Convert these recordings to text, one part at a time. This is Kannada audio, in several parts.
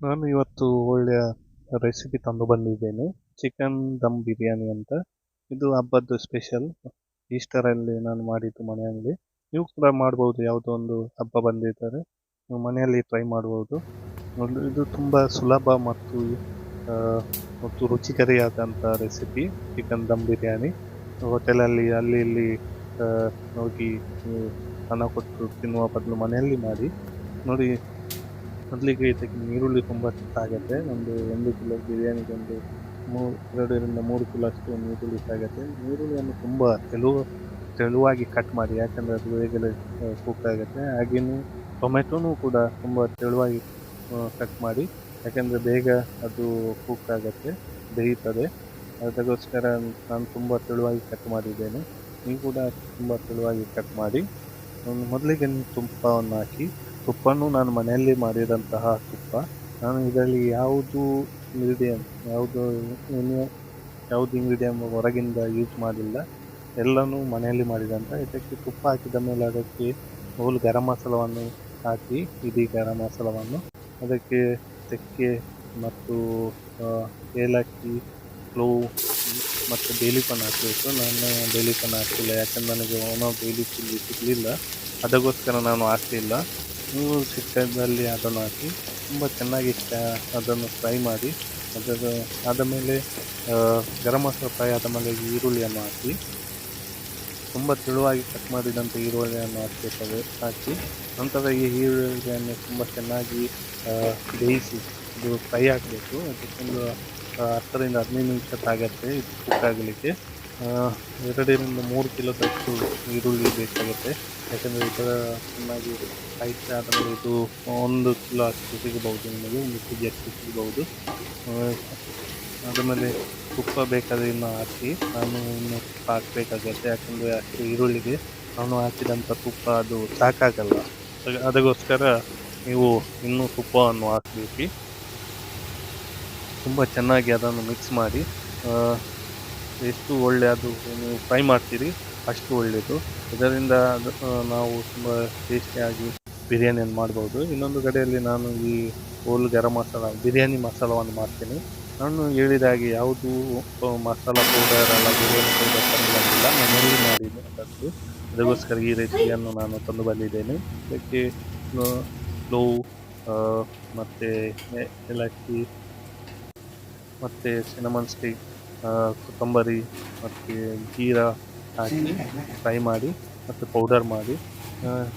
ನಾನು ಇವತ್ತು ಒಳ್ಳೆಯ ರೆಸಿಪಿ ತಂದು ಬಂದಿದ್ದೇನೆ. ಚಿಕನ್ ದಮ್ ಬಿರಿಯಾನಿ ಅಂತ. ಇದು ಹಬ್ಬದ್ದು ಸ್ಪೆಷಲ್. ಈಸ್ಟರಲ್ಲಿ ನಾನು ಮಾಡಿದ್ದು ಮನೆಯಲ್ಲಿ. ನೀವು ಕೂಡ ಮಾಡ್ಬೋದು, ಯಾವುದೋ ಒಂದು ಹಬ್ಬ ಬಂದಿದ್ದರೆ ನೀವು ಮನೆಯಲ್ಲಿ ಟ್ರೈ ಮಾಡ್ಬೋದು. ಇದು ತುಂಬ ಸುಲಭ ಮತ್ತು ಆ, ಮತ್ತು ರುಚಿಕರಿಯಾದಂಥ ರೆಸಿಪಿ ಚಿಕನ್ ದಮ್ ಬಿರಿಯಾನಿ. ಹೋಟೆಲಲ್ಲಿ ಅಲ್ಲಿ ಇಲ್ಲಿ ಆ, ಹೋಗಿ ನೀವು ಹಣ ಕೊಟ್ಟು ತಿನ್ನುವ ಬದಲು ಮನೆಯಲ್ಲಿ ಮಾಡಿ ನೋಡಿ. ಮೊದಲಿಗೆ ಇದಕ್ಕೆ ಈರುಳ್ಳಿ ತುಂಬ ಆಗುತ್ತೆ. ಒಂದು ಕಿಲೋ ಬಿರಿಯಾನಿಗೆ ಒಂದು 2 ರಿಂದ 3 ಕಿಲೋ ಅಷ್ಟು ಈರುಳ್ಳಿ ಆಗುತ್ತೆ. ಈರುಳ್ಳಿಯನ್ನು ತುಂಬ ತೆಳುವಾಗಿ ಕಟ್ ಮಾಡಿ, ಯಾಕಂದರೆ ಅದು ಬೇಗನೆ ಕುಕ್ ಆಗುತ್ತೆ. ಹಾಗೆಯೇ ಟೊಮೆಟೊನೂ ಕೂಡ ತುಂಬ ತೆಳುವಾಗಿ ಕಟ್ ಮಾಡಿ, ಯಾಕಂದರೆ ಬೇಗ ಅದು ಕುಕ್ ಆಗುತ್ತೆ, ಬೇಯುತ್ತದೆ. ಅದಕ್ಕೋಸ್ಕರ ನಾನು ತುಂಬ ತೆಳುವಾಗಿ ಕಟ್ ಮಾಡಿದ್ದೇನೆ. ನೀವು ಕೂಡ ತುಂಬ ತೆಳುವಾಗಿ ಕಟ್ ಮಾಡಿ ಮೊದಲಿಗೆ ತುಪ್ಪವನ್ನು ಹಾಕಿ. ತುಪ್ಪನೂ ನಾನು ಮನೆಯಲ್ಲಿ ಮಾಡಿದಂತಹ ತುಪ್ಪ. ನಾನು ಇದರಲ್ಲಿ ಯಾವುದು ಇಂಗ್ರೀಡಿಯಂಟ್ ಹೊರಗಿಂದ ಯೂಸ್ ಮಾಡಿಲ್ಲ, ಎಲ್ಲನೂ ಮನೆಯಲ್ಲಿ ಮಾಡಿದಂಥ. ಇದಕ್ಕೆ ತುಪ್ಪ ಹಾಕಿದ ಮೇಲೆ ಅದಕ್ಕೆ ಹೋಲ್ ಗರಂ ಮಸಾಲವನ್ನು ಹಾಕಿ, ಇಡೀ ಗರಂ ಮಸಾಲವನ್ನು ಅದಕ್ಕೆ ಚಕ್ಕೆ ಮತ್ತು ಏಲಕ್ಕಿ, ಕ್ಲೋವ್ ಮತ್ತು ಬೇಲಿಪನ್ ಹಾಕಬೇಕು. ನಾನು ಬೇಲಿಪನ್ ಹಾಕಿಲ್ಲ, ಯಾಕಂದ್ರೆ ನನಗೆ ಒಣ ಬೇಲೀಫ್ ಇಲ್ಲಿ ಸಿಗಲಿಲ್ಲ, ಅದಕ್ಕೋಸ್ಕರ ನಾನು ಹಾಕಲಿಲ್ಲ. ನೀವು ಸಿಕ್ಕದಲ್ಲಿ ಅದನ್ನು ಹಾಕಿ ತುಂಬ ಚೆನ್ನಾಗಿ ಅದನ್ನು ಫ್ರೈ ಮಾಡಿ. ಆದ ಮೇಲೆ ಗರಂ ಮಸಾಲ ಫ್ರೈ ಆದ ಮೇಲೆ ಈರುಳ್ಳಿಯನ್ನು ಹಾಕಿ, ತುಂಬ ತೆಳುವಾಗಿ ಕಟ್ ಮಾಡಿದಂಥ ಈರುಳ್ಳಿಯನ್ನು ಹಾಕಿ ನಂತರ ಈ ಈರುಳ್ಳಿಯನ್ನು ತುಂಬ ಚೆನ್ನಾಗಿ ಬೇಯಿಸಿ ಇದು ಫ್ರೈ ಆಗಬೇಕು. ಅದಕ್ಕೊಂದು 10 ರಿಂದ 15 ನಿಮಿಷ ಆಗುತ್ತೆ ಇದು ಕುಕ್ ಆಗಲಿಕ್ಕೆ. 2 ರಿಂದ 3 ಕಿಲೋದಷ್ಟು ಈರುಳ್ಳಿ ಬೇಕಾಗುತ್ತೆ, ಯಾಕಂದರೆ ಈ ಥರ ಚೆನ್ನಾಗಿ ಫ್ರೈ ಆದಮೇಲೆ ಇದು 1 ಕಿಲೋ ಅಷ್ಟು ಸಿಗಬಹುದು, ನಿಮಗೆ 1 ಕೆಜಿ ಅಷ್ಟು ಸಿಗಬಹುದು. ಆದಮೇಲೆ ತುಪ್ಪ ಬೇಕಾದರೆ ಇನ್ನು ಹಾಕಿ. ನಾನು ಇನ್ನು ತುಪ್ಪ ಹಾಕಬೇಕಾಗತ್ತೆ, ಯಾಕಂದರೆ ಅಷ್ಟು ಈರುಳ್ಳಿಗೆ ನಾನು ಹಾಕಿದಂಥ ತುಪ್ಪ ಅದು ಸಾಕಾಗಲ್ಲ. ಅದಕ್ಕೋಸ್ಕರ ನೀವು ಇನ್ನೂ ತುಪ್ಪವನ್ನು ಹಾಕಬೇಕು. ತುಂಬ ಚೆನ್ನಾಗಿ ಅದನ್ನು ಮಿಕ್ಸ್ ಮಾಡಿ. ಎಷ್ಟು ಅದು ನೀವು ಫ್ರೈ ಮಾಡ್ತೀರಿ ಅಷ್ಟು ಒಳ್ಳೆಯದು. ಇದರಿಂದ ನಾವು ತುಂಬ ಟೇಸ್ಟಿಯಾಗಿ ಬಿರಿಯಾನಿಯನ್ನು ಮಾಡ್ಬೋದು. ಇನ್ನೊಂದು ಕಡೆಯಲ್ಲಿ ನಾನು ಈ ಹೋಲ್ ಗರಂ ಮಸಾಲ ಬಿರಿಯಾನಿ ಮಸಾಲವನ್ನು ಮಾಡ್ತೀನಿ. ನಾನು ಹೇಳಿದ ಹಾಗೆ ಯಾವುದು ಮಸಾಲ ಪೌಡರ್ ಅಲ್ಲ, ಬಿರಿಯಾನಿ ಪೌಡರ್ ತಂದು ಬಂದಿಲ್ಲ, ಮನೆಯಲ್ಲಿ ಮಾಡಿದ್ದು ಅದಕ್ಕೆ. ಅದಕ್ಕೋಸ್ಕರ ಈ ರೆಸಿಪಿಯನ್ನು ನಾನು ತಂದು ಬಂದಿದ್ದೇನೆ. ಇದಕ್ಕೆ ಕ್ಲೋವ್ ಮತ್ತು ಏಲಕ್ಕಿ ಮತ್ತು ಸಿನಮನ್ ಸ್ಟಿಕ್, ಕೊತ್ತಂಬರಿ ಮತ್ತು ಜೀರಾ ಹಾಕಿ ಫ್ರೈ ಮಾಡಿ ಮತ್ತು ಪೌಡರ್ ಮಾಡಿ.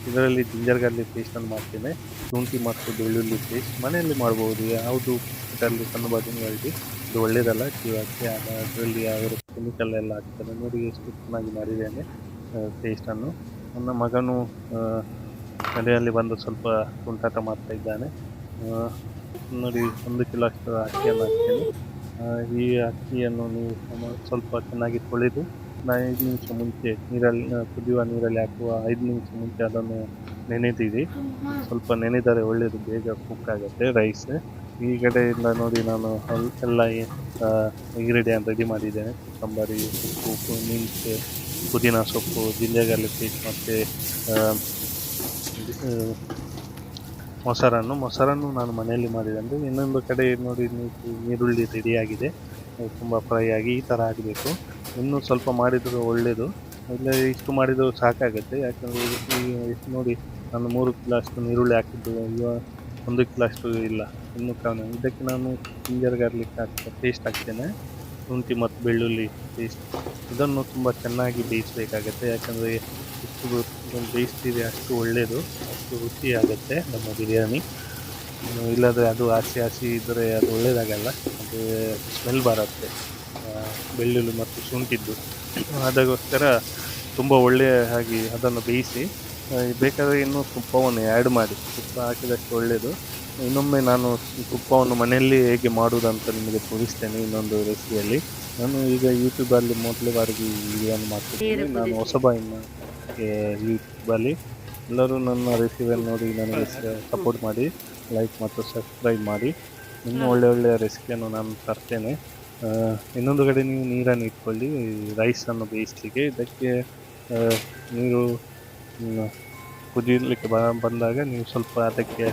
ಇದರಲ್ಲಿ ಜಿಂಜರ್ ಗಾರ್ಲಿಕ್ ಪೇಸ್ಟನ್ನು ಮಾಡ್ತೇನೆ. ಶುಂಠಿ ಮತ್ತು ಬೆಳ್ಳುಳ್ಳಿ ಪೇಸ್ಟ್ ಮನೆಯಲ್ಲಿ ಮಾಡ್ಬೋದು. ಯಾವುದು ಇದರಲ್ಲಿ ಸಣ್ಣ ಬದನೆಕಾಯಿ ಇದು ಒಳ್ಳೆಯದಲ್ಲ ಜೀವಕ್ಕೆ, ಅದರಲ್ಲಿ ಅವರು ಕೆಮಿಕಲ್ ಎಲ್ಲ ಹಾಕ್ತಾರೆ. ನೋಡಿ ಎಷ್ಟು ಚೆನ್ನಾಗಿ ಮಾಡಿದ್ದೇನೆ ಪೇಸ್ಟನ್ನು. ನನ್ನ ಮಗನು ಮನೆಯಲ್ಲಿ ಬಂದು ಸ್ವಲ್ಪ ತುಂಟಾಟ ಮಾಡ್ತಾ ಇದ್ದಾನೆ. ನೋಡಿ 1 ಕಿಲೋ ಅಷ್ಟು ಅಕ್ಕಿಯನ್ನು ಹಾಕ್ತೇನೆ. ಈ ಅಕ್ಕಿಯನ್ನು ನೀವು ಸ್ವಲ್ಪ ಚೆನ್ನಾಗಿ ತೊಳೆದು 5 ನಿಮಿಷ ಮುಂಚೆ ಕುದಿಯುವ ನೀರಲ್ಲಿ ಹಾಕುವ 5 ನಿಮಿಷ ಮುಂಚೆ ಅದನ್ನು ನೆನೆದಿರಿ. ಸ್ವಲ್ಪ ನೆನೆದರೆ ಒಳ್ಳೆಯದು, ಬೇಗ ಕುಕ್ ಆಗುತ್ತೆ ರೈಸ್. ಈ ಕಡೆಯಿಂದ ನೋಡಿ ನಾನು ಎಲ್ಲ ಇಂಗ್ರೀಡಿಯೆಂಟ್ ರೆಡಿ ಮಾಡಿದ್ದೇನೆ. ಕೊತ್ತಂಬರಿ, ಉಪ್ಪು, ಮೆಂತ್ಯ, ಪುದೀನ ಸೊಪ್ಪು, ಜಿಂಜರ್ ಗಾರ್ಲಿಕ್ ಪೇಸ್ಟ್ ಮತ್ತು ಮೊಸರನ್ನು ನಾನು ಮನೆಯಲ್ಲಿ ಮಾಡಿದ್ದೇನೆ. ಇನ್ನೊಂದು ಕಡೆ ನೋಡಿ ಈರುಳ್ಳಿ ರೆಡಿಯಾಗಿದೆ, ತುಂಬ ಫ್ರೈ ಆಗಿ ಈ ಥರ ಆಗಬೇಕು. ಇನ್ನೂ ಸ್ವಲ್ಪ ಮಾಡಿದರೂ ಒಳ್ಳೆಯದು, ಇಲ್ಲ ಇಷ್ಟು ಮಾಡಿದರೂ ಸಾಕಾಗುತ್ತೆ. ಯಾಕಂದರೆ ಇಷ್ಟು ನೋಡಿ ನಾನು 3 ಕಿಲೋ ಅಷ್ಟು ಈರುಳ್ಳಿ ಹಾಕಿದ್ದು, ಈಗ 1 ಕಿಲೋ ಅಷ್ಟು ಇಲ್ಲ, ಇನ್ನೂ ಕಮ್ಮಿ. ಇದಕ್ಕೆ ನಾನು ಜಿಂಜರ್ ಗಾರ್ಲಿಕ್ ಪೇಸ್ಟ್ ಹಾಕ್ತೇನೆ, ಶುಂಠಿ ಮತ್ತು ಬೆಳ್ಳುಳ್ಳಿ ಪೇಸ್ಟ್. ಇದನ್ನು ತುಂಬ ಚೆನ್ನಾಗಿ ಬೇಯಿಸಬೇಕಾಗತ್ತೆ, ಯಾಕಂದರೆ ಎಷ್ಟು ಬೇಯಿಸ್ತೀರಿ ಅಷ್ಟು ಒಳ್ಳೆಯದು, ಅಷ್ಟು ರುಚಿ ಆಗುತ್ತೆ ನಮ್ಮ ಬಿರಿಯಾನಿ. ಇಲ್ಲದ್ರೆ ಅದು ಹಸಿ ಇದ್ದರೆ ಅದು ಒಳ್ಳೆಯದಾಗಲ್ಲ, ಅದು ಸ್ಮೆಲ್ ಬರುತ್ತೆ ಬೆಳ್ಳುಳ್ಳಿ ಮತ್ತು ಶುಂಠಿದ್ದು. ಅದಕ್ಕೋಸ್ಕರ ತುಂಬ ಒಳ್ಳೆಯ ಹಾಗೆ ಅದನ್ನು ಬೇಯಿಸಿ. ಬೇಕಾದರೆ ಇನ್ನೂ ತುಪ್ಪವನ್ನು ಆ್ಯಡ್ ಮಾಡಿ, ತುಪ್ಪ ಹಾಕಿದಷ್ಟು ಒಳ್ಳೆಯದು. ಇನ್ನೊಮ್ಮೆ ನಾನು ತುಪ್ಪವನ್ನು ಮನೆಯಲ್ಲಿ ಹೇಗೆ ಮಾಡುವುದಂತ ನಿಮಗೆ ತೋರಿಸ್ತೇನೆ ಇನ್ನೊಂದು ರೆಸಿಪಿಯಲ್ಲಿ. ನಾನು ಈಗ ಯೂಟ್ಯೂಬಲ್ಲಿ ಮೊದಲ ಬಾರಿಗೆ ವಿಡಿಯೋವನ್ನು ಮಾಡ್ತಿದ್ದೀನಿ. ನಾನು ಹೊಸಬಾಯಿನ ಯೂಟ್ಯೂಬಲ್ಲಿ. ಎಲ್ಲರೂ ನನ್ನ ರೆಸಿಪಿಯನ್ನು ನೋಡಿ ನನಗೆ ಸಪೋರ್ಟ್ ಮಾಡಿ, ಲೈಕ್ ಮತ್ತು ಸಬ್ಸ್ಕ್ರೈಬ್ ಮಾಡಿ. ಇನ್ನೂ ಒಳ್ಳೆಯ ರೆಸಿಪಿಯನ್ನು ನಾನು ತರ್ತೇನೆ. ಇನ್ನೊಂದು ಕಡೆ ನೀವು ನೀರನ್ನು ಇಟ್ಕೊಳ್ಳಿ ರೈಸನ್ನು ಬೇಯಿಸಲಿಕ್ಕೆ. ಇದಕ್ಕೆ ನೀರು ಕುದಿಯಲಿಕ್ಕೆ ಬಂದಾಗ ನೀವು ಸ್ವಲ್ಪ ಅದಕ್ಕೆ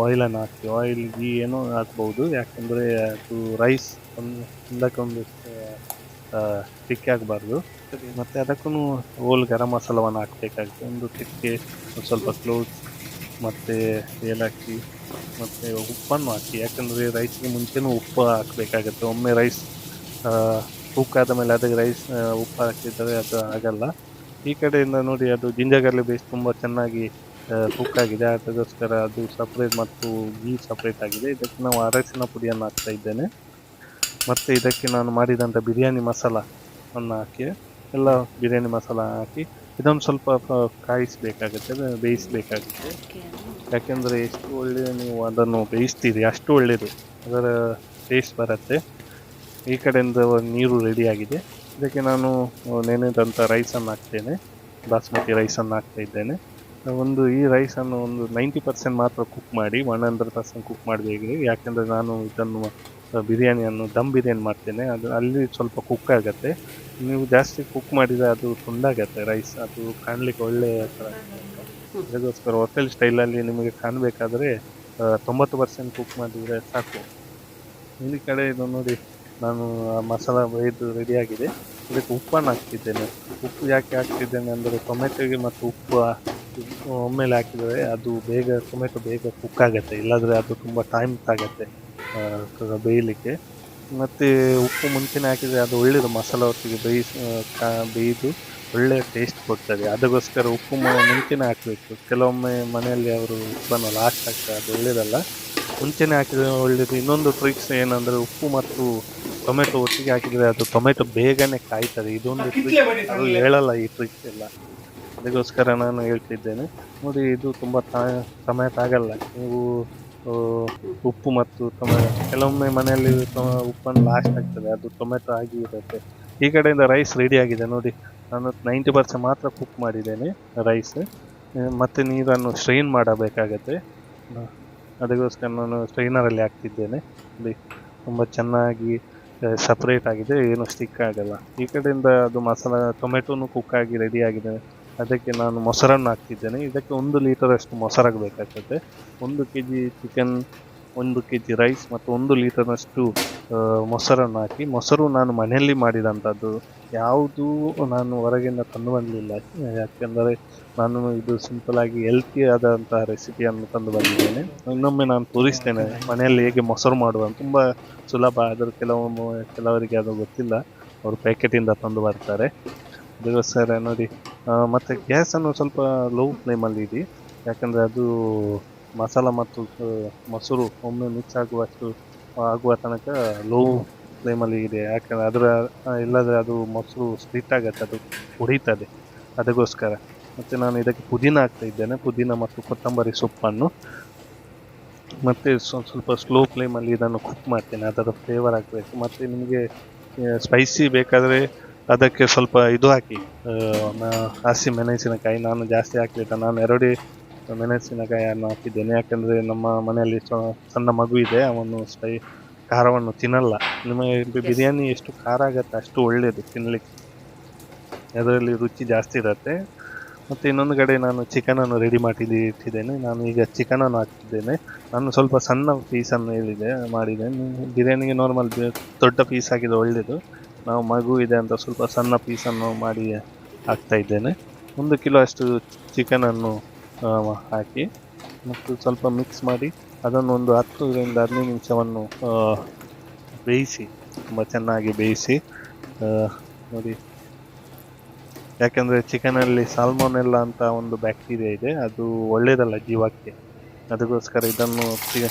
ಆಯಿಲನ್ನು ಹಾಕಿ, ಆಯಿಲ್ ಗೀ ಏನೋ ಹಾಕ್ಬೋದು, ಯಾಕಂದರೆ ಅದು ರೈಸ್ ಒಂದಕ್ಕೊಂದು ತಿಕ್ಕಿ ಆಗಬಾರ್ದು. ಮತ್ತು ಅದಕ್ಕೂ ಹೋಲ್ ಗರಂ ಮಸಾಲವನ್ನು ಹಾಕಬೇಕಾಗುತ್ತೆ, ಒಂದು ತಿಕ್ಕೆ, ಒಂದು ಸ್ವಲ್ಪ ಕ್ಲೋವ್ಸ್ ಮತ್ತು ಏಲಕ್ಕಿ ಮತ್ತು ಉಪ್ಪನ್ನು ಹಾಕಿ, ಯಾಕಂದರೆ ರೈಸ್ಗೆ ಮುಂಚೆನೂ ಉಪ್ಪು ಹಾಕಬೇಕಾಗತ್ತೆ. ಒಮ್ಮೆ ರೈಸ್ ಕುಕ್ ಆದ ಮೇಲೆ ಅದಕ್ಕೆ ರೈಸ್ ಉಪ್ಪು ಹಾಕಿದರೆ ಅದು ಆಗಲ್ಲ. ಈ ಕಡೆಯಿಂದ ನೋಡಿ ಅದು ಜಿಂಜರ್ ಗಾರ್ಲಿಕ್ ಬೇಸ್ ತುಂಬ ಚೆನ್ನಾಗಿ ಕುಕ್ ಆಗಿದೆ, ಅದಕ್ಕೋಸ್ಕರ ಅದು ಸಪ್ರೇಟ್ ಮತ್ತು ಗೀ ಸಪ್ರೇಟ್ ಆಗಿದೆ. ಇದಕ್ಕೆ ನಾವು ಅರಸಿನ ಪುಡಿಯನ್ನು ಹಾಕ್ತಾ ಇದ್ದೇನೆ, ಮತ್ತು ಇದಕ್ಕೆ ನಾನು ಮಾಡಿದಂಥ ಬಿರಿಯಾನಿ ಮಸಾಲವನ್ನು ಹಾಕಿ, ಎಲ್ಲ ಬಿರಿಯಾನಿ ಮಸಾಲ ಹಾಕಿ ಇದೊಂದು ಸ್ವಲ್ಪ ಕಾಯಿಸಬೇಕಾಗುತ್ತೆ, ಬೇಯಿಸಬೇಕಾಗುತ್ತೆ. ಯಾಕೆಂದರೆ ಎಷ್ಟು ಒಳ್ಳೆಯ ನೀವು ಅದನ್ನು ಬೇಯಿಸ್ತೀರಿ ಅಷ್ಟು ಒಳ್ಳೆಯದು, ಅದರ ಟೇಸ್ಟ್ ಬರುತ್ತೆ. ಈ ಕಡೆಯಿಂದ ನೀರು ರೆಡಿಯಾಗಿದೆ. ಇದಕ್ಕೆ ನಾನು ನೆನೆದಂಥ ರೈಸನ್ನು ಹಾಕ್ತೇನೆ, ಬಾಸ್ಮತಿ ರೈಸನ್ನು ಹಾಕ್ತಾ ಇದ್ದೇನೆ. ಈ ರೈಸನ್ನು ಒಂದು 90% ಮಾತ್ರ ಕುಕ್ ಮಾಡಿ, 100% ಕುಕ್ ಮಾಡಬೇಕು. ಯಾಕೆಂದರೆ ನಾನು ಇದನ್ನು ಬಿರಿಯಾನಿಯನ್ನು ದಮ್ ಬಿರಿಯಾನಿ ಮಾಡ್ತೇನೆ, ಅದು ಅಲ್ಲಿ ಸ್ವಲ್ಪ ಕುಕ್ ಆಗುತ್ತೆ. ನೀವು ಜಾಸ್ತಿ ಕುಕ್ ಮಾಡಿದರೆ ಅದು ತುಂಡಾಗತ್ತೆ ರೈಸ್, ಅದು ಕಾಣಲಿಕ್ಕೆ ಒಳ್ಳೆಯ ಥರ. ಅದಕ್ಕೋಸ್ಕರ ಹೋಟೆಲ್ ಸ್ಟೈಲಲ್ಲಿ ನಿಮಗೆ ಕಾಣಬೇಕಾದ್ರೆ 90% ಕುಕ್ ಮಾಡಿದರೆ ಸಾಕು. ಈ ಕಡೆ ಇದು ನೋಡಿ, ನಾನು ಮಸಾಲ ಬೇಯ್ದು ರೆಡಿಯಾಗಿದೆ. ಇದಕ್ಕೆ ಉಪ್ಪನ್ನು ಹಾಕ್ತಿದ್ದೇನೆ. ಉಪ್ಪು ಯಾಕೆ ಹಾಕ್ತಿದ್ದೇನೆ ಅಂದರೆ ಟೊಮೆಟೊಗೆ ಮತ್ತು ಉಪ್ಪು ಒಮ್ಮೆಲೆ ಹಾಕಿದರೆ ಅದು ಟೊಮೆಟೊ ಬೇಗ ಕುಕ್ ಆಗುತ್ತೆ, ಇಲ್ಲಾಂದರೆ ಅದು ತುಂಬ ಟೈಮ್ ತಾಗತ್ತೆ ಬೇಯಲಿಕ್ಕೆ. ಮತ್ತು ಉಪ್ಪು ಮುಂಚೆನೇ ಹಾಕಿದರೆ ಅದು ಒಳ್ಳೆಯದು, ಮಸಾಲ ಹೊತ್ತಿಗೆ ಬೇಯ್ದು ಒಳ್ಳೆಯ ಟೇಸ್ಟ್ ಕೊಡ್ತದೆ. ಅದಕ್ಕೋಸ್ಕರ ಉಪ್ಪು ಮುಂಚೆನೇ ಹಾಕಬೇಕು. ಕೆಲವೊಮ್ಮೆ ಮನೆಯಲ್ಲಿ ಅವರು ಉಪ್ಪನ್ನು ಲಾಸ್ಟ್ ಹಾಕ್ತಾರೆ, ಅದು ಒಳ್ಳೆಯದಲ್ಲ, ಮುಂಚೆನೇ ಹಾಕಿದರೆ ಒಳ್ಳೆಯದು. ಇನ್ನೊಂದು ಟ್ರಿಕ್ಸ್ ಏನಂದರೆ ಉಪ್ಪು ಮತ್ತು ಟೊಮೆಟೊ ಒಟ್ಟಿಗೆ ಹಾಕಿದರೆ ಅದು ಟೊಮೆಟೊ ಬೇಗನೆ ಕಾಯ್ತದೆ. ಇದೊಂದು ಟ್ರಿಕ್, ಅದು ಹೇಳಲ್ಲ ಈ ಟ್ರಿಕ್ಸ್ ಎಲ್ಲ, ಅದಕ್ಕೋಸ್ಕರ ನಾನು ಹೇಳ್ತಿದ್ದೇನೆ. ನೋಡಿ, ಇದು ತುಂಬ ಸಮಯ ತಾಗಲ್ಲ. ನೀವು ಉಪ್ಪು ಮತ್ತು ಟೊಮೆಟೊ ಕೆಲವೊಮ್ಮೆ ಮನೆಯಲ್ಲಿ ಉಪ್ಪನ್ನು ಲಾಸ್ಟ್ ಆಗ್ತದೆ, ಅದು ಟೊಮೆಟೊ ಆಗಿ ಇರುತ್ತೆ. ಈ ಕಡೆಯಿಂದ ರೈಸ್ ರೆಡಿ ಆಗಿದೆ ನೋಡಿ, ನಾನು 90% ಮಾತ್ರ ಕುಕ್ ಮಾಡಿದ್ದೇನೆ ರೈಸ್. ಮತ್ತು ನೀರನ್ನು ಸ್ಟ್ರೈನ್ ಮಾಡಬೇಕಾಗತ್ತೆ, ಅದಕ್ಕೋಸ್ಕರ ನಾನು ಸ್ಟ್ರೈನರಲ್ಲಿ ಹಾಕ್ತಿದ್ದೇನೆ. ತುಂಬ ಚೆನ್ನಾಗಿ ಸಪ್ರೇಟ್ ಆಗಿದೆ, ಏನು ಸ್ಟಿಕ್ ಆಗಲ್ಲ. ಈ ಕಡೆಯಿಂದ ಅದು ಮಸಾಲ ಟೊಮೆಟೊನು ಕುಕ್ ಆಗಿ ರೆಡಿ ಆಗಿದೆ. ಅದಕ್ಕೆ ನಾನು ಮೊಸರನ್ನು ಹಾಕ್ತಿದ್ದೇನೆ. ಇದಕ್ಕೆ 1 ಲೀಟರಷ್ಟು ಮೊಸರಾಗಬೇಕಾಗ್ತದೆ. 1 kg ಚಿಕನ್, 1 kg ರೈಸ್ ಮತ್ತು 1 ಲೀಟರ್ನಷ್ಟು ಮೊಸರನ್ನು ಹಾಕಿ. ಮೊಸರು ನಾನು ಮನೆಯಲ್ಲಿ ಮಾಡಿದಂಥದ್ದು, ಯಾವುದೂ ನಾನು ಹೊರಗಿಂದ ತಂದು ಬಂದಿಲ್ಲ. ಯಾಕೆಂದರೆ ನಾನು ಇದು ಸಿಂಪಲಾಗಿ ಹೆಲ್ತಿ ಆದಂಥ ರೆಸಿಪಿಯನ್ನು ತಂದು ಬಂದಿದ್ದೇನೆ. ಇನ್ನೊಮ್ಮೆ ನಾನು ತೋರಿಸ್ತೇನೆ ಮನೆಯಲ್ಲಿ ಹೇಗೆ ಮೊಸರು ಮಾಡುವ, ತುಂಬ ಸುಲಭ. ಆದರೆ ಕೆಲವರಿಗೆ ಅದು ಗೊತ್ತಿಲ್ಲ, ಅವರು ಪ್ಯಾಕೆಟಿಂದ ತಂದು ಬರ್ತಾರೆ. ಅದಕ್ಕೋಸ್ಕರ ನೋಡಿ, ಮತ್ತು ಗ್ಯಾಸನ್ನು ಸ್ವಲ್ಪ ಲೋ ಫ್ಲೇಮಲ್ಲಿ ಇಡಿ, ಯಾಕಂದರೆ ಅದು ಮಸಾಲ ಮತ್ತು ಮೊಸರು ಒಮ್ಮೆ ಮಿಕ್ಸ್ ಆಗುವ ತನಕ ಲೋ ಫ್ಲೇಮಲ್ಲಿ ಇದೆ. ಯಾಕಂದರೆ ಇಲ್ಲದ್ರೆ ಅದು ಮೊಸರು ಸ್ಪ್ಲಿಟ್ ಆಗುತ್ತೆ, ಅದು ಉರಿತದೆ, ಅದಕ್ಕೋಸ್ಕರ. ಮತ್ತು ನಾನು ಇದಕ್ಕೆ ಪುದೀನ ಹಾಕ್ತಾ ಇದ್ದೇನೆ, ಪುದೀನ ಮತ್ತು ಕೊತ್ತಂಬರಿ ಸೊಪ್ಪನ್ನು. ಮತ್ತು ಸ್ವಲ್ಪ ಸ್ಲೋ ಫ್ಲೇಮಲ್ಲಿ ಇದನ್ನು ಕುಕ್ ಮಾಡ್ತೇನೆ, ಅದರ ಫ್ಲೇವರ್ ಆಗಬೇಕು. ಮತ್ತು ನಿಮಗೆ ಸ್ಪೈಸಿ ಬೇಕಾದರೆ ಅದಕ್ಕೆ ಸ್ವಲ್ಪ ಇದು ಹಾಕಿ, ಹಸಿ ಮೆಣಸಿನಕಾಯಿ. ನಾನು ಜಾಸ್ತಿ ಹಾಕಲಿಲ್ಲ, ನಾನು 2 ಮೆಣಸಿನಕಾಯಿಯನ್ನು ಹಾಕಿದ್ದೇನೆ. ಯಾಕಂದರೆ ನಮ್ಮ ಮನೆಯಲ್ಲಿ ಸಣ್ಣ ಮಗು ಇದೆ, ಅವನು ಖಾರವನ್ನು ತಿನ್ನಲ್ಲ. ನಿಮಗೆ ಬಿರಿಯಾನಿ ಎಷ್ಟು ಖಾರ ಆಗುತ್ತೆ ಅಷ್ಟು ಒಳ್ಳೆಯದು ತಿನ್ನಲಿಕ್ಕೆ, ಅದರಲ್ಲಿ ರುಚಿ ಜಾಸ್ತಿ ಇರುತ್ತೆ. ಮತ್ತು ಇನ್ನೊಂದು ಕಡೆ ನಾನು ಚಿಕನನ್ನು ರೆಡಿ ಇಟ್ಟಿದ್ದೇನೆ. ನಾನು ಈಗ ಚಿಕನನ್ನು ಹಾಕ್ತಿದ್ದೇನೆ. ನಾನು ಸ್ವಲ್ಪ ಸಣ್ಣ ಪೀಸನ್ನು ಮಾಡಿದ್ದೇನೆ. ಬಿರಿಯಾನಿಗೆ ನಾರ್ಮಲ್ ದೊಡ್ಡ ಪೀಸ್ ಹಾಕಿದರೆ ಒಳ್ಳೆಯದು. ನಾವು ಮಗು ಇದೆ ಅಂತ ಸ್ವಲ್ಪ ಸಣ್ಣ ಪೀಸನ್ನು ಮಾಡಿ ಹಾಕ್ತಾ ಇದ್ದೇನೆ. 1 ಕಿಲೋ ಅಷ್ಟು ಚಿಕನನ್ನು ಹಾಕಿ ಮತ್ತು ಸ್ವಲ್ಪ ಮಿಕ್ಸ್ ಮಾಡಿ ಅದನ್ನು ಒಂದು 10ರಿಂದ 15 ನಿಮಿಷವನ್ನು ಬೇಯಿಸಿ, ತುಂಬ ಚೆನ್ನಾಗಿ ಬೇಯಿಸಿ. ನೋಡಿ, ಯಾಕೆಂದರೆ ಚಿಕನಲ್ಲಿ ಸಾಲ್ಮೊನೆಲ್ಲಾ ಅಂತ ಒಂದು ಬ್ಯಾಕ್ಟೀರಿಯಾ ಇದೆ, ಅದು ಒಳ್ಳೆಯದಲ್ಲ ಜೀವಕ್ಕೆ. ಅದಕ್ಕೋಸ್ಕರ ಇದನ್ನು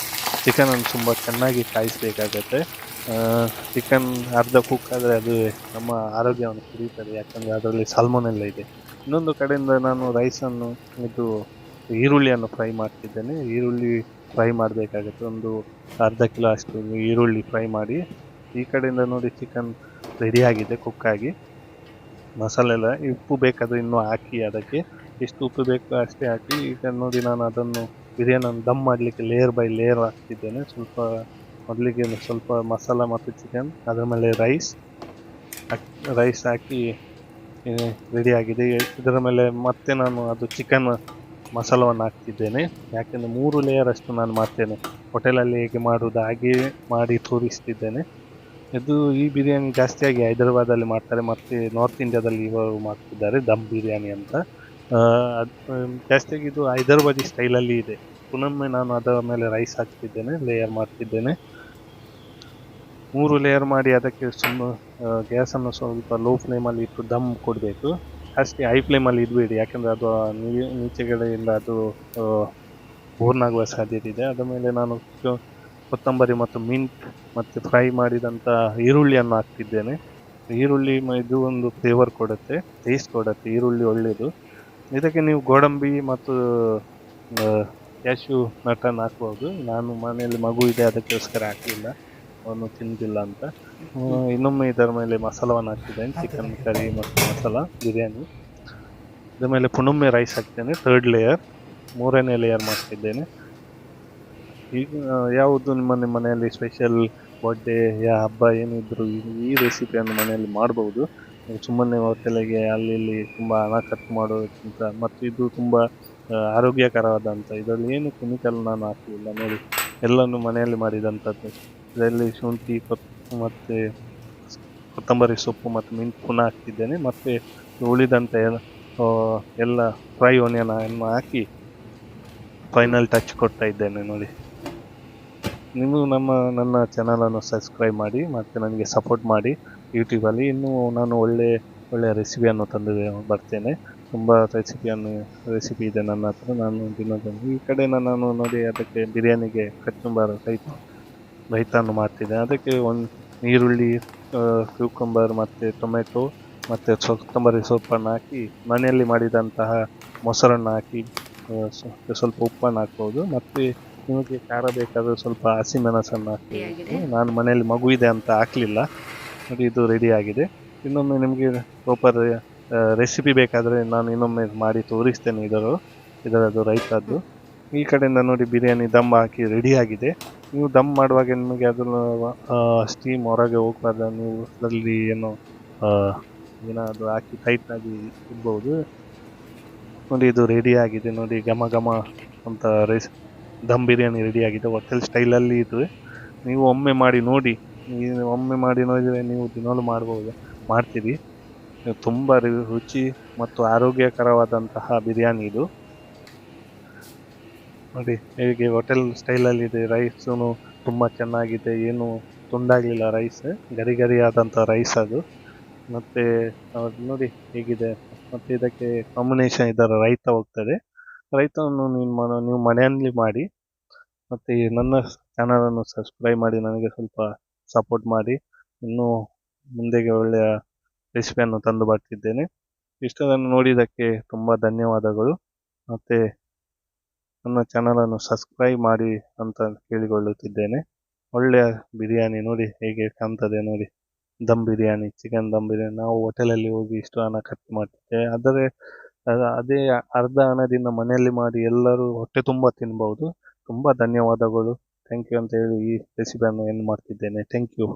ಚಿಕನನ್ನು ತುಂಬ ಚೆನ್ನಾಗಿ ಕಾಯಿಸಬೇಕಾಗತ್ತೆ. ಚಿಕನ್ ಅರ್ಧ ಕುಕ್ ಆದರೆ ಅದು ನಮ್ಮ ಆರೋಗ್ಯವನ್ನು ಕುಡಿಯುತ್ತದೆ, ಯಾಕಂದರೆ ಅದರಲ್ಲಿ ಸಾಲ್ಮೊನೆಲ್ಲ ಇದೆ. ಇನ್ನೊಂದು ಕಡೆಯಿಂದ ನಾನು ರೈಸನ್ನು ಈರುಳ್ಳಿಯನ್ನು ಫ್ರೈ ಮಾಡ್ತಿದ್ದೇನೆ. ಈರುಳ್ಳಿ ಫ್ರೈ ಮಾಡಬೇಕಾಗತ್ತೆ, ಒಂದು ಅರ್ಧ ಕಿಲೋ ಅಷ್ಟು ಈರುಳ್ಳಿ ಫ್ರೈ ಮಾಡಿ. ಈ ಕಡೆಯಿಂದ ನೋಡಿ, ಚಿಕನ್ ರೆಡಿಯಾಗಿದೆ ಕುಕ್ಕಾಗಿ. ಮಸಾಲೆ ಎಲ್ಲ ಉಪ್ಪು ಬೇಕಾದರೆ ಇನ್ನೂ ಹಾಕಿ, ಅದಕ್ಕೆ ಎಷ್ಟು ಉಪ್ಪು ಬೇಕು ಅಷ್ಟೇ ಹಾಕಿ. ಈಗ ನೋಡಿ, ನಾನು ಅದನ್ನು ಬಿರಿಯಾನಿಯನ್ನು ದಮ್ ಮಾಡಲಿಕ್ಕೆ ಲೇಯರ್ ಬೈ ಲೇಯರ್ ಹಾಕ್ತಿದ್ದೇನೆ. ಮೊದಲಿಗೆ ಸ್ವಲ್ಪ ಮಸಾಲ ಮತ್ತು ಚಿಕನ್, ಅದರ ಮೇಲೆ ರೈಸ್ ಹಾಕಿ ರೆಡಿಯಾಗಿದೆ. ಇದರ ಮೇಲೆ ಮತ್ತೆ ನಾನು ಅದು ಚಿಕನ್ ಮಸಾಲವನ್ನು ಹಾಕ್ತಿದ್ದೇನೆ. ಯಾಕೆಂದರೆ 3 ಲೇಯರ್ ಅಷ್ಟು ನಾನು ಮಾಡ್ತೇನೆ. ಹೋಟೆಲಲ್ಲಿ ಹೇಗೆ ಮಾಡುವುದು ಹಾಗೆಯೇ ಮಾಡಿ ತೋರಿಸ್ತಿದ್ದೇನೆ. ಈ ಬಿರಿಯಾನಿ ಜಾಸ್ತಿಯಾಗಿ ಹೈದರಾಬಾದಲ್ಲಿ ಮಾಡ್ತಾರೆ, ಮತ್ತು ನಾರ್ತ್ ಇಂಡಿಯಾದಲ್ಲಿ ಇವರು ಮಾಡ್ತಿದ್ದಾರೆ ದಮ್ ಬಿರಿಯಾನಿ ಅಂತ. ಜಾಸ್ತಿಯಾಗಿ ಇದು ಹೈದರಾಬಾದಿ ಸ್ಟೈಲಲ್ಲಿ ಇದೆ. ಪುನೊಮ್ಮೆ ನಾನು ಅದರ ಮೇಲೆ ರೈಸ್ ಹಾಕ್ತಿದ್ದೇನೆ, ಲೇಯರ್ ಮಾಡ್ತಿದ್ದೇನೆ. 3 ಲೇಯರ್ ಮಾಡಿ ಅದಕ್ಕೆ ಗ್ಯಾಸನ್ನು ಸ್ವಲ್ಪ ಲೋ ಫ್ಲೇಮಲ್ಲಿ ಇಟ್ಟು ದಮ್ ಕೊಡಬೇಕು. ಅಷ್ಟೇ ಹೈ ಫ್ಲೇಮಲ್ಲಿ ಇಡಬೇಡಿ, ಯಾಕಂದರೆ ಅದು ನೀಚೆಗಡೆಯಿಂದ ಅದು ಬೋರ್ನ್ ಆಗುವ ಸಾಧ್ಯತೆ ಇದೆ. ಅದರ ಮೇಲೆ ನಾನು ಕೊತ್ತಂಬರಿ ಮತ್ತು ಮಿಂಟ್ ಮತ್ತು ಫ್ರೈ ಮಾಡಿದಂಥ ಈರುಳ್ಳಿಯನ್ನು ಹಾಕ್ತಿದ್ದೇನೆ. ಈರುಳ್ಳಿ ಇದು ಒಂದು ಫ್ಲೇವರ್ ಕೊಡುತ್ತೆ, ಟೇಸ್ಟ್ ಕೊಡುತ್ತೆ. ಈರುಳ್ಳಿ ಒಳ್ಳೆಯದು. ಇದಕ್ಕೆ ನೀವು ಗೋಡಂಬಿ ಮತ್ತು ಕ್ಯಾಶ್ಯೂ ನಟನ್ನು ಹಾಕ್ಬೋದು. ನಾನು ಮನೆಯಲ್ಲಿ ಮಗು ಇದೆ, ಅದಕ್ಕೋಸ್ಕರ ಹಾಕಲಿಲ್ಲ, ಅವನು ತಿಂದಿಲ್ಲ ಅಂತ. ಇನ್ನೊಮ್ಮೆ ಇದರ ಮೇಲೆ ಮಸಾಲವನ್ನು ಹಾಕ್ತಿದ್ದೇನೆ, ಚಿಕನ್ ಕರಿ ಮತ್ತು ಮಸಾಲ ಬಿರಿಯಾನಿ. ಇದರ ಮೇಲೆ ಪುನೊಮ್ಮೆ ರೈಸ್ ಹಾಕ್ತೇನೆ, 3rd ಲೇಯರ್, 3ನೇ ಲೇಯರ್ ಮಾಡ್ತಿದ್ದೇನೆ. ಈಗ ಯಾವುದು ನಿಮ್ಮ ಮನೆಯಲ್ಲಿ ಸ್ಪೆಷಲ್ ಬರ್ಡೇ ಯಾ ಹಬ್ಬ ಏನಿದ್ರು ಈ ರೆಸಿಪಿಯನ್ನು ಮನೆಯಲ್ಲಿ ಮಾಡ್ಬೋದು. ಸುಮ್ಮನೆ ಹೋಟೆಲಿಗೆ ಅಲ್ಲಿ ಇಲ್ಲಿ ತುಂಬ ಹಣ ಖರ್ಚು ಮಾಡೋದಕ್ಕಿಂತ, ಮತ್ತು ಇದು ತುಂಬ ಆರೋಗ್ಯಕರವಾದಂಥ, ಇದರಲ್ಲಿ ಏನು ಕೆಮಿಕಲ್ ನಾನು ಹಾಕಲಿಲ್ಲ ನೋಡಿ, ಎಲ್ಲನೂ ಮನೆಯಲ್ಲಿ ಮಾಡಿದಂಥದ್ದು. ಇದರಲ್ಲಿ ಶುಂಠಿ ಮತ್ತು ಕೊತ್ತಂಬರಿ ಸೊಪ್ಪು ಮತ್ತು ಮಿಂಟ್ ಪುನಃ ಹಾಕ್ತಿದ್ದೇನೆ, ಮತ್ತು ಉಳಿದಂಥ ಎಲ್ಲ ಫ್ರೈ ಆನಿಯನ್ ಹಾಕಿ ಫೈನಲ್ ಟಚ್ ಕೊಡ್ತಾ ಇದ್ದೇನೆ ನೋಡಿ. ನೀವು ನನ್ನ ಚಾನಲನ್ನು ಸಬ್ಸ್ಕ್ರೈಬ್ ಮಾಡಿ ಮತ್ತು ನನಗೆ ಸಪೋರ್ಟ್ ಮಾಡಿ ಯೂಟ್ಯೂಬಲ್ಲಿ. ಇನ್ನೂ ನಾನು ಒಳ್ಳೆಯ ರೆಸಿಪಿಯನ್ನು ತಂದು ಬರ್ತೇನೆ. ತುಂಬ ರೆಸಿಪಿ ಇದೆ ನನ್ನ ಹತ್ರ. ನಾನು ಈ ಕಡೆ ನಾನು ನೋಡಿ ಅದಕ್ಕೆ ಬಿರಿಯಾನಿಗೆ ಕಚುಂಬರ್ ರೈತನ್ನು ಮಾಡ್ತಿದ್ದೇನೆ. ಅದಕ್ಕೆ ಒಂದು ಈರುಳ್ಳಿ, ಕ್ಯೂಕಂಬರ್ ಮತ್ತು ಟೊಮೆಟೊ ಮತ್ತು ಕೊತ್ತಂಬರಿ ಸೊಪ್ಪನ್ನು ಹಾಕಿ, ಮನೆಯಲ್ಲಿ ಮಾಡಿದಂತಹ ಮೊಸರನ್ನು ಹಾಕಿ, ಸ್ವಲ್ಪ ಉಪ್ಪನ್ನು ಹಾಕ್ಬೋದು. ಮತ್ತು ನಿಮಗೆ ಖಾರ ಬೇಕಾದರೆ ಸ್ವಲ್ಪ ಹಸಿಮೆಣಸನ್ನು ಹಾಕ್ಬೋದು. ನಾನು ಮನೆಯಲ್ಲಿ ಮಗು ಇದೆ ಅಂತ ಹಾಕಲಿಲ್ಲ ನೋಡಿ. ಇದು ರೆಡಿ ಆಗಿದೆ. ಇನ್ನೊಮ್ಮೆ ನಿಮಗೆ ಪ್ರಾಪರ್ ರೆಸಿಪಿ ಬೇಕಾದರೆ ನಾನು ಇನ್ನೊಮ್ಮೆ ಮಾಡಿ ತೋರಿಸ್ತೇನೆ ಇದರದ್ದು ರೈತದ್ದು. ಈ ಕಡೆಯಿಂದ ನೋಡಿ ಬಿರಿಯಾನಿ ದಮ್ ಹಾಕಿ ರೆಡಿ ಆಗಿದೆ. ನೀವು ದಮ್ ಮಾಡುವಾಗ ನಿಮಗೆ ಅದನ್ನು ಸ್ಟೀಮ್ ಹೊರಗೆ ಹೋಗಬಾರ್ದು, ನೀವು ಅದರಲ್ಲಿ ಏನಾದರೂ ಹಾಕಿ ಟೈಟಾಗಿ ಇಡ್ಬೋದು ನೋಡಿ. ಇದು ರೆಡಿ ಆಗಿದೆ ನೋಡಿ, ಘಮ ಘಮ ಅಂತ ದಮ್ ಬಿರಿಯಾನಿ ರೆಡಿ ಆಗಿದೆ. ಹೋಟೆಲ್ ಸ್ಟೈಲಲ್ಲಿ ಇದು. ನೀವು ಒಮ್ಮೆ ಮಾಡಿ ನೋಡಿ. ಒಮ್ಮೆ ಮಾಡಿ ನೋಡಿದರೆ ನೀವು ದಿನಾಲೂ ಮಾಡ್ತೀರಿ. ತುಂಬ ರುಚಿ ಮತ್ತು ಆರೋಗ್ಯಕರವಾದಂತಹ ಬಿರಿಯಾನಿ ಇದು ನೋಡಿ. ಹೇಗೆ ಹೋಟೆಲ್ ಸ್ಟೈಲಲ್ಲಿ ಇದೆ. ರೈಸೂ ತುಂಬ ಚೆನ್ನಾಗಿದೆ, ಏನು ತುಂಡಾಗಲಿಲ್ಲ ರೈಸ್, ಗರಿ ಆದಂಥ ರೈಸ್ ಅದು. ಮತ್ತು ನೋಡಿ ಹೇಗಿದೆ. ಮತ್ತು ಇದಕ್ಕೆ ಕಾಂಬಿನೇಷನ್ ಇದರ ರೈತ ಹೋಗ್ತದೆ. ರೈತವನ್ನು ನೀವು ಮನೆಯಲ್ಲಿ ಮಾಡಿ. ಮತ್ತು ನನ್ನ ಚಾನಲನ್ನು ಸಬ್ಸ್ಕ್ರೈಬ್ ಮಾಡಿ, ನನಗೆ ಸ್ವಲ್ಪ ಸಪೋರ್ಟ್ ಮಾಡಿ. ಇನ್ನೂ ಮುಂದೆಗೆ ಒಳ್ಳೆಯ ರೆಸಿಪಿಯನ್ನು ತಂದು ಬರ್ತಿದ್ದೇನೆ. ಇಷ್ಟನ್ನು ನೋಡಿದ್ದಕ್ಕೆ ತುಂಬ ಧನ್ಯವಾದಗಳು. ಮತ್ತು ನನ್ನ ಚಾನಲನ್ನು ಸಬ್ಸ್ಕ್ರೈಬ್ ಮಾಡಿ ಅಂತ ಕೇಳಿಕೊಳ್ಳುತ್ತಿದ್ದೇನೆ. ಒಳ್ಳೆಯ ಬಿರಿಯಾನಿ ನೋಡಿ ಹೇಗೆ ಕಾಣ್ತದೆ ನೋಡಿ. ದಮ್ ಬಿರಿಯಾನಿ, ಚಿಕನ್ ದಮ್ ಬಿರಿಯಾನಿ. ನಾವು ಹೋಟೆಲಲ್ಲಿ ಹೋಗಿ ಇಷ್ಟು ಹಣ ಖರ್ಚು ಮಾಡ್ತಿದ್ದೇವೆ, ಅದೇ ಅರ್ಧ ಹಣದಿಂದ ಮನೆಯಲ್ಲಿ ಮಾಡಿ ಎಲ್ಲರೂ ಹೊಟ್ಟೆ ತುಂಬ ತಿನ್ಬಹುದು. ತುಂಬ ಧನ್ಯವಾದಗಳು. ಥ್ಯಾಂಕ್ ಯು ಅಂತ ಹೇಳಿ ಈ ರೆಸಿಪಿಯನ್ನು ಎಂಡ್ ಮಾಡ್ತಿದ್ದೇನೆ. Thank you.